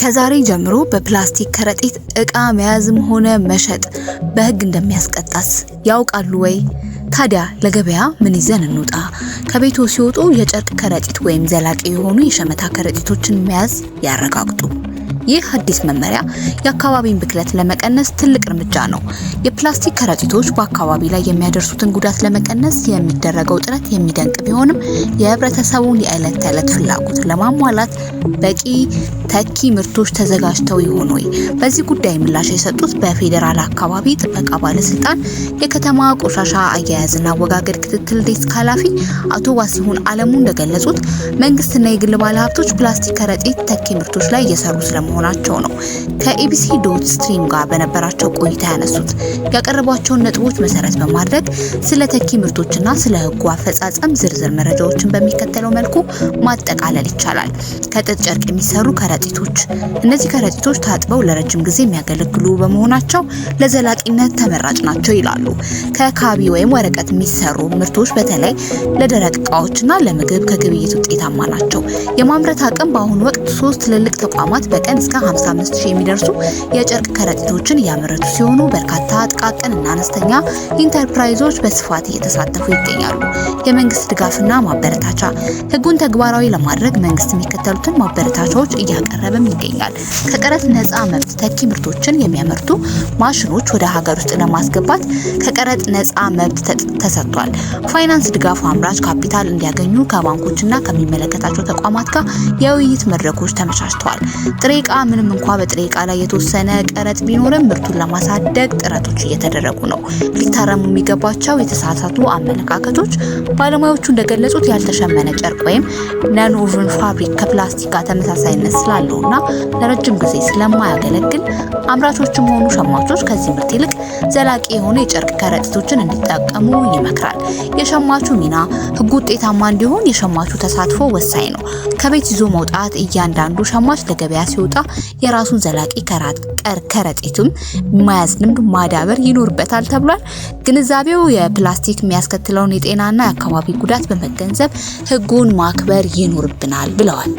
ከዛሬ ጀምሮ በፕላስቲክ ከረጢት እቃ መያዝም ሆነ መሸጥ በሕግ እንደሚያስቀጣስ ያውቃሉ ወይ? ታዲያ ለገበያ ምን ይዘን እንውጣ? ከቤቱ ሲወጡ የጨርቅ ከረጢት ወይም ዘላቂ የሆኑ የሸመታ ከረጢቶችን መያዝ ያረጋግጡ። ይህ አዲስ መመሪያ የአካባቢን ብክለት ለመቀነስ ትልቅ እርምጃ ነው። የፕላስቲክ ከረጢቶች በአካባቢ ላይ የሚያደርሱትን ጉዳት ለመቀነስ የሚደረገው ጥረት የሚደንቅ ቢሆንም የህብረተሰቡን የዕለት ተዕለት ፍላጎት ለማሟላት በቂ ተኪ ምርቶች ተዘጋጅተው ይሆን ወይ? በዚህ ጉዳይ ምላሽ የሰጡት በፌዴራል አካባቢ ጥበቃ ባለስልጣን የከተማ ቆሻሻ አያያዝና አወጋገድ ክትትል ዴስክ ኃላፊ አቶ ዋሲሁን አለሙ እንደገለጹት መንግስትና የግል ባለሀብቶች ፕላስቲክ ከረጢት ተኪ ምርቶች ላይ እየሰሩ ስለመሆናቸው ነው ከኢቢሲ ዶት ስትሪም ጋር በነበራቸው ቆይታ ያነሱት። ያቀረቧቸውን ነጥቦች መሰረት በማድረግ ስለ ተኪ ምርቶችና ስለ ህጉ አፈጻጸም ዝርዝር መረጃዎችን በሚከተለው መልኩ ማጠቃለል ይቻላል። ከጥጥ ጨርቅ የሚሰሩ ከረጢቶች። እነዚህ ከረጢቶች ታጥበው ለረጅም ጊዜ የሚያገለግሉ በመሆናቸው ለዘላቂነት ተመራጭ ናቸው ይላሉ። ከካቢ ወይም ወረቀት የሚሰሩ ምርቶች በተለይ ለደረቅ እቃዎችና ለምግብ ከግብይት ውጤታማ ናቸው። የማምረት አቅም በአሁኑ ወቅት 3 ትልልቅ ተቋማት በቀን እስከ 55000 የሚደርሱ የጨርቅ ከረጢቶችን እያመረቱ ሲሆኑ በርካታ ጥቃቅንና አነስተኛ ኢንተርፕራይዞች በስፋት እየተሳተፉ ይገኛሉ። የመንግስት ድጋፍና ማበረታቻ። ህጉን ተግባራዊ ለማድረግ መንግስት የሚከተሉትን ማበረታቻዎች እያቀረበም ይገኛል። ከቀረጥ ነፃ መብት ተኪ ምርቶችን የሚያመርቱ ማሽኖች ወደ ሀገር ውስጥ ለማስገባት ከቀረጥ ነፃ መብት ተሰጥቷል። ፋይናንስ ድጋፍ አምራች ካፒታል እንዲያገኙ ከባንኮችና ከሚመለከታቸው ተቋማት ጋር የውይይት መድረኮች ተመቻችተዋል። ጥሬ ዕቃ ምንም እንኳን በጥሬ ዕቃ ላይ የተወሰነ ቀረጥ ቢኖርም ምርቱን ለማሳደግ ጥረቶች እየተደረጉ ነው። ሊታረሙ የሚገባቸው የተሳሳቱ አመለካከቶች ባለሙያዎቹ እንደገለጹት ያልተሸመነ ጨርቅ ወይም ነን ኦቨን ፋብሪክ ከፕላስቲክ ጋር ተመሳሳይነት ስላለውና ለረጅም ጊዜ ስለማያገለግል አምራቾችም ሆኑ ሸማቾች ከዚህ ምርት ይልቅ ዘላቂ የሆኑ የጨርቅ ከረጢቶችን እንዲጠቀሙ ይመክራል። የሸማቹ ሚና። ህጉ ውጤታማ እንዲሆን የሸማቹ ተሳትፎ ወሳኝ ነው። ከቤት ይዞ መውጣት። እያንዳንዱ ሸማች ለገበያ ሲወጣ የራሱን ዘላቂ ከረጢቱም መያዝ ልምድ ማዳበር ይኖርበታል ተብሏል። ግንዛቤው የፕላስቲክ የሚያስከትለውን የጤናና የአካባቢ ጉዳት በመገንዘብ ህጉን ማክበር ይኖርብናል ብለዋል።